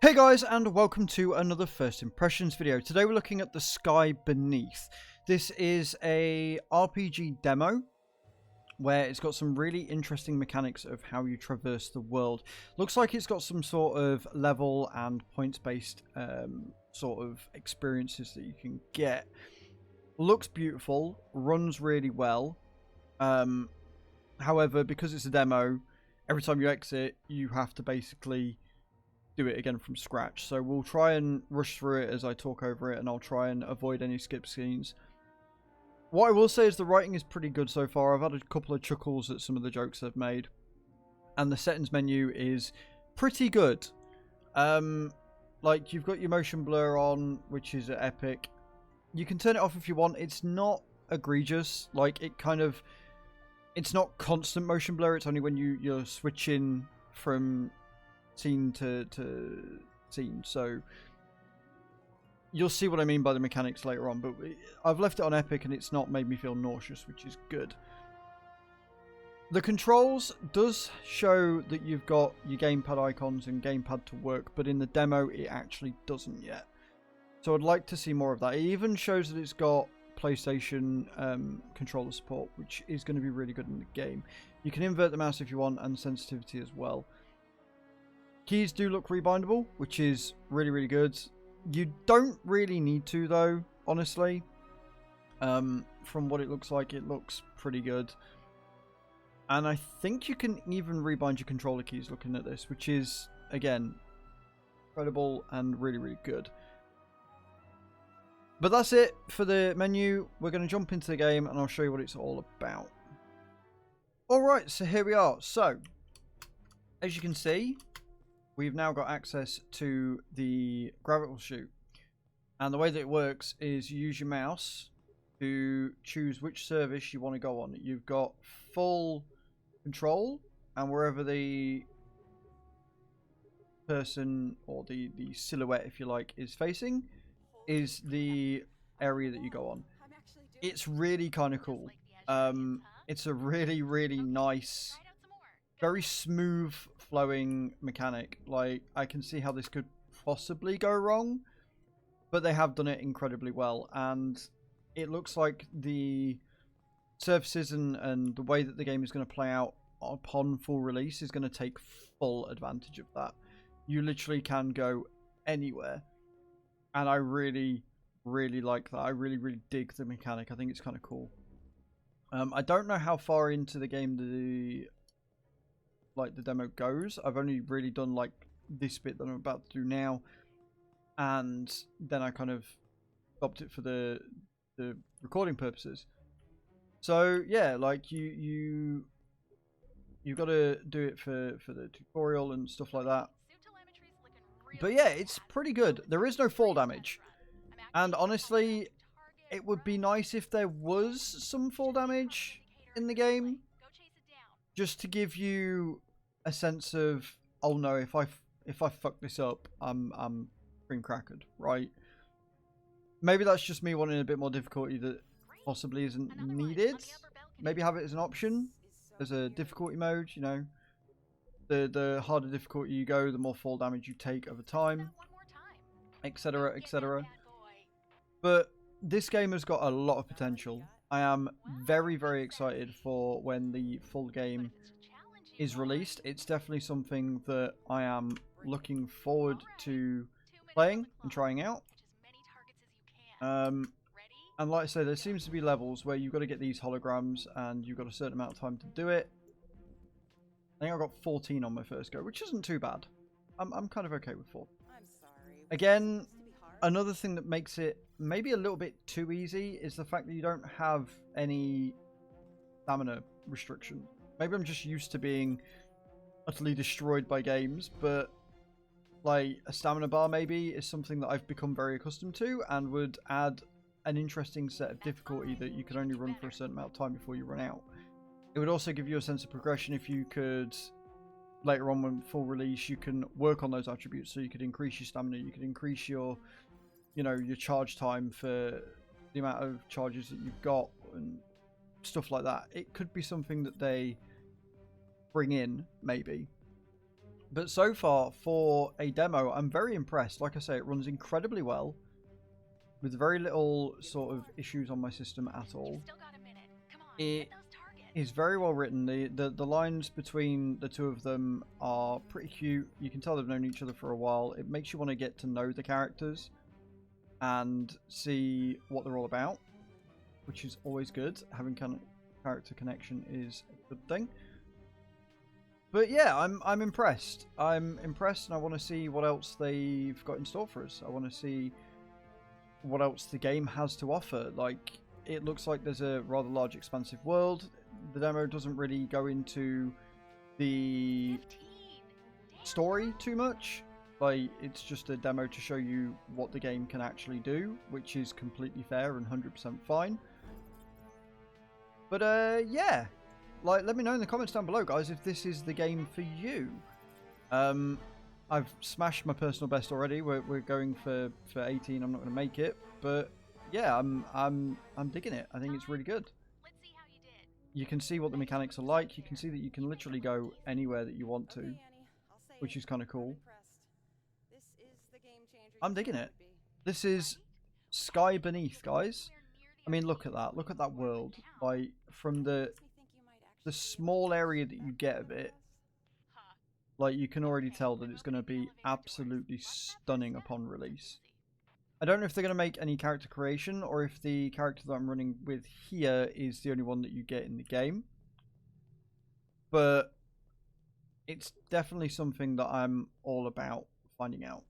Hey guys, and welcome to another First Impressions video. Today we're looking at The Sky Beneath. This is a RPG demo where it's got some really interesting mechanics of how you traverse the world. Looks like it's got some sort of level and points-based sort of experiences that you can get. Looks beautiful, runs really well. However, because it's a demo, every time you exit, you have to basically do it again from scratch. So we'll try and rush through it as I talk over it, and I'll try and avoid any skip scenes. What I will say is the writing is pretty good so far. I've had a couple of chuckles at some of the jokes they've made, and the settings menu is pretty good. Like, you've got your motion blur on, which is epic. You can turn it off if you want. It's not egregious. Like, it's not constant motion blur. It's only when you're switching from scene to scene. So you'll see what I mean by the mechanics later on, but I've left it on epic and it's not made me feel nauseous, which is good. The controls does show that you've got your gamepad icons and gamepad to work, but in the demo it actually doesn't yet. So I'd like to see more of that. It even shows that it's got PlayStation controller support, which is going to be really good in the game. You can invert the mouse if you want, and sensitivity as well. Keys do look rebindable, which is really, really good. You don't really need to, though, honestly. From what it looks like, it looks pretty good. And I think you can even rebind your controller keys looking at this, which is, again, incredible and really, really good. But that's it for the menu. We're going to jump into the game, and I'll show you what it's all about. Alright, so here we are. So, as you can see, we've now got access to the gravital chute. And the way that it works is you use your mouse to choose which service you want to go on. You've got full control, and wherever the person, or the silhouette, if you like, is facing, is the area that you go on. It's really kind of cool. It's a really, really nice, very smooth flowing mechanic. Like, I can see how this could possibly go wrong, but they have done it incredibly well, and it looks like the surfaces and the way that the game is going to play out upon full release is going to take full advantage of that. You literally can go anywhere, and I really, really like that. I really, really dig the mechanic. I think it's kind of cool. I don't know how far into the game the demo goes. I've only really done like this bit that I'm about to do now, and then I kind of stopped it for the recording purposes. So yeah, like you've got to do it for the tutorial and stuff like that. But yeah, it's pretty good. There is no fall damage, and honestly, it would be nice if there was some fall damage in the game, just to give you a sense of, oh no, if I fuck this up, I'm cream crackered, right? Maybe that's just me wanting a bit more difficulty that possibly isn't needed. Maybe have it as an option, as a difficulty mode, you know. The harder difficulty you go, the more fall damage you take over time, etc, etc. But this game has got a lot of potential. I am very, very excited for when the full game is released. It's definitely something that I am looking forward to playing and trying out. And like I said, there seems to be levels where you've got to get these holograms, and you've got a certain amount of time to do it. I think I got 14 on my first go, which isn't too bad. I'm kind of okay with 4. Again, another thing that makes it maybe a little bit too easy is the fact that you don't have any stamina restriction. Maybe I'm just used to being utterly destroyed by games, but like a stamina bar maybe is something that I've become very accustomed to, and would add an interesting set of difficulty that you can only run for a certain amount of time before you run out. It would also give you a sense of progression if you could, later on when full release, you can work on those attributes. So you could increase your stamina, you could increase your, you know, your charge time for the amount of charges that you've got and stuff like that. It could be something that they bring in, maybe. But so far, for a demo, I'm very impressed. Like I say, it runs incredibly well, with very little sort of issues on my system at all. It is very well written. The lines between the two of them are pretty cute. You can tell they've known each other for a while. It makes you want to get to know the characters and see what they're all about, which is always good. Having character connection is a good thing. But yeah, I'm impressed. I'm impressed, and I want to see what else they've got in store for us. I want to see what else the game has to offer. Like, it looks like there's a rather large, expansive world. The demo doesn't really go into the story too much. Like, it's just a demo to show you what the game can actually do, which is completely fair and 100% fine. But yeah, like, let me know in the comments down below, guys, if this is the game for you. I've smashed my personal best already. We're going for 18. I'm not going to make it, but yeah, I'm digging it. I think it's really good. You can see what the mechanics are like. You can see that you can literally go anywhere that you want to, which is kind of cool. I'm digging it. This is Sky Beneath, guys. I mean, look at that. Look at that world. Like, from the small area that you get of it, like, you can already tell that it's going to be absolutely stunning upon release. I don't know if they're going to make any character creation, or if the character that I'm running with here is the only one that you get in the game. But it's definitely something that I'm all about finding out.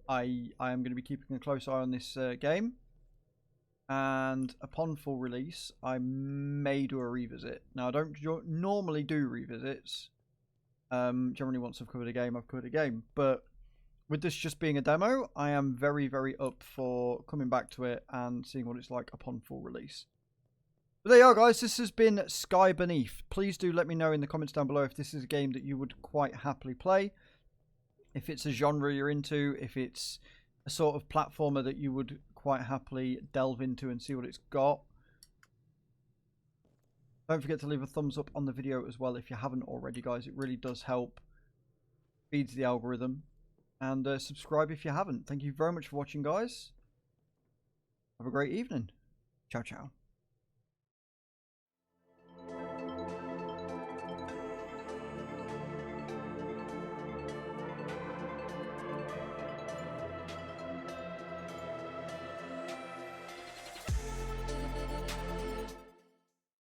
I am going to be keeping a close eye on this game. And upon full release, I may do a revisit. Now, I don't normally do revisits. Generally, once I've covered a game, I've covered a game. But with this just being a demo, I am very, very up for coming back to it and seeing what it's like upon full release. But there you are, guys. This has been Sky Beneath. Please do let me know in the comments down below if this is a game that you would quite happily play. If it's a genre you're into, if it's a sort of platformer that you would quite happily delve into and see what it's got. Don't forget to leave a thumbs up on the video as well if you haven't already, guys. It really does help. Feeds the algorithm. And subscribe if you haven't. Thank you very much for watching, guys. Have a great evening. Ciao, ciao.